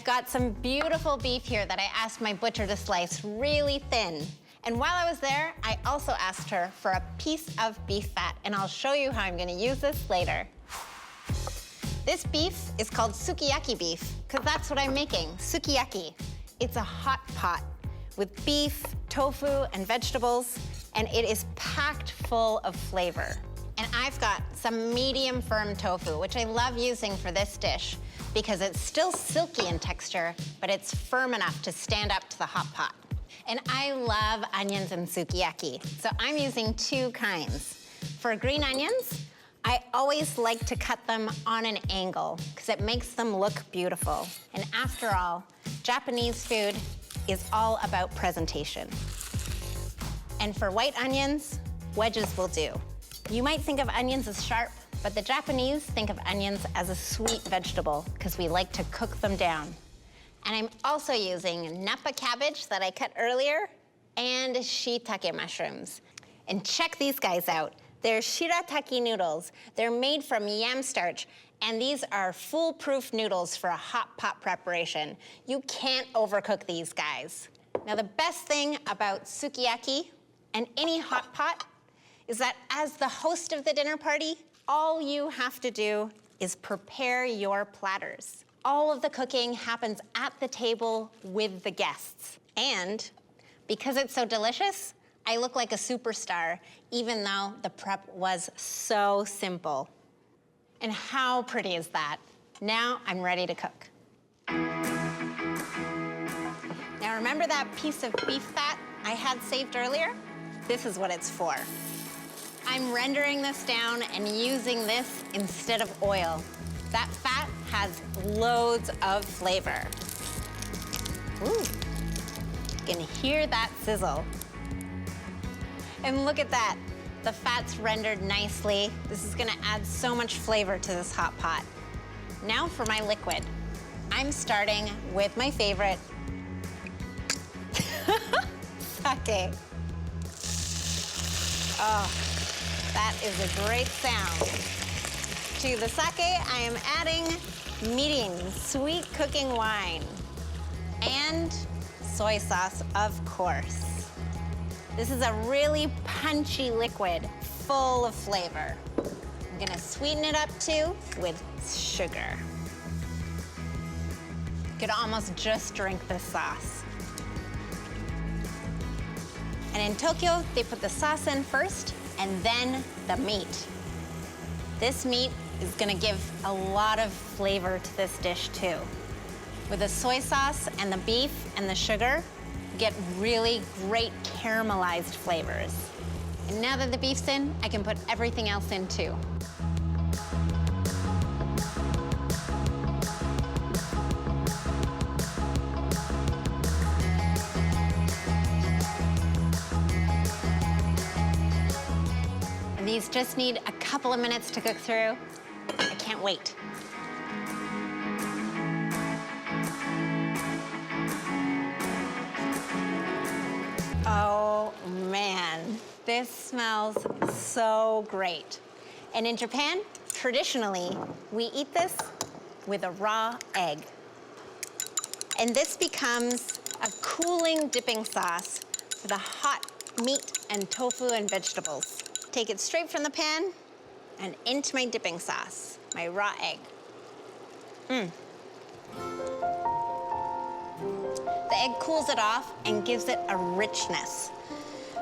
got some beautiful beef here that I asked my butcher to slice really thin. And while I was there, I also asked her for a piece of beef fat, and I'll show you how I'm gonna use this later. This beef is called Sukiyaki beef, because that's what I'm making, Sukiyaki. It's a hot pot with beef, tofu, and vegetables, and it is packed full of flavor. And I've got some medium firm tofu, which I love using for this dish because it's still silky in texture, but it's firm enough to stand up to the hot pot. And I love onions in sukiyaki, so I'm using 2 kinds. For green onions, I always like to cut them on an angle because it makes them look beautiful. And after all, Japanese food is all about presentation. And for white onions, wedges will do. You might think of onions as sharp, but the Japanese think of onions as a sweet vegetable because we like to cook them down. And I'm also using nappa cabbage that I cut earlier and shiitake mushrooms. And check these guys out. They're shirataki noodles. They're made from yam starch, and these are foolproof noodles for a hot pot preparation. You can't overcook these guys. Now, the best thing about sukiyaki and any hot pot is that as the host of the dinner party, all you have to do is prepare your platters. All of the cooking happens at the table with the guests. And because it's so delicious, I look like a superstar, even though the prep was so simple. And how pretty is that? Now I'm ready to cook. Now remember that piece of beef fat I had saved earlier? This is what it's for. I'm rendering this down and using this instead of oil. That fat has loads of flavor. Ooh, you can hear that sizzle. And look at that. The fat's rendered nicely. This is gonna add so much flavor to this hot pot. Now for my liquid. I'm starting with my favorite, sake. Oh, that is a great sound. To the sake, I am adding mirin, sweet cooking wine, and soy sauce, of course. This is a really punchy liquid, full of flavor. I'm gonna sweeten it up too with sugar. You could almost just drink this sauce. And in Tokyo, they put the sauce in first and then the meat. This meat is gonna give a lot of flavor to this dish too. With the soy sauce and the beef and the sugar, you get really great caramelized flavors. And now that the beef's in, I can put everything else in too. And these just need a couple of minutes to cook through. I can't wait. Oh man, this smells so great. And in Japan, traditionally, we eat this with a raw egg. And this becomes a cooling dipping sauce for the hot meat and tofu and vegetables. Take it straight from the pan and into my dipping sauce, my raw egg. The egg cools it off and gives it a richness.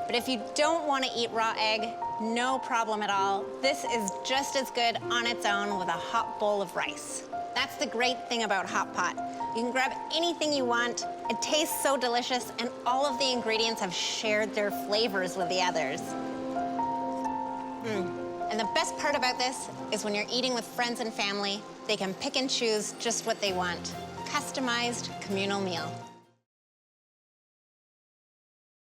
But if you don't want to eat raw egg, no problem at all. This is just as good on its own with a hot bowl of rice. That's the great thing about hot pot. You can grab anything you want. It tastes so delicious, and all of the ingredients have shared their flavors with the others. And the best part about this is when you're eating with friends and family, they can pick and choose just what they want. Customized communal meal.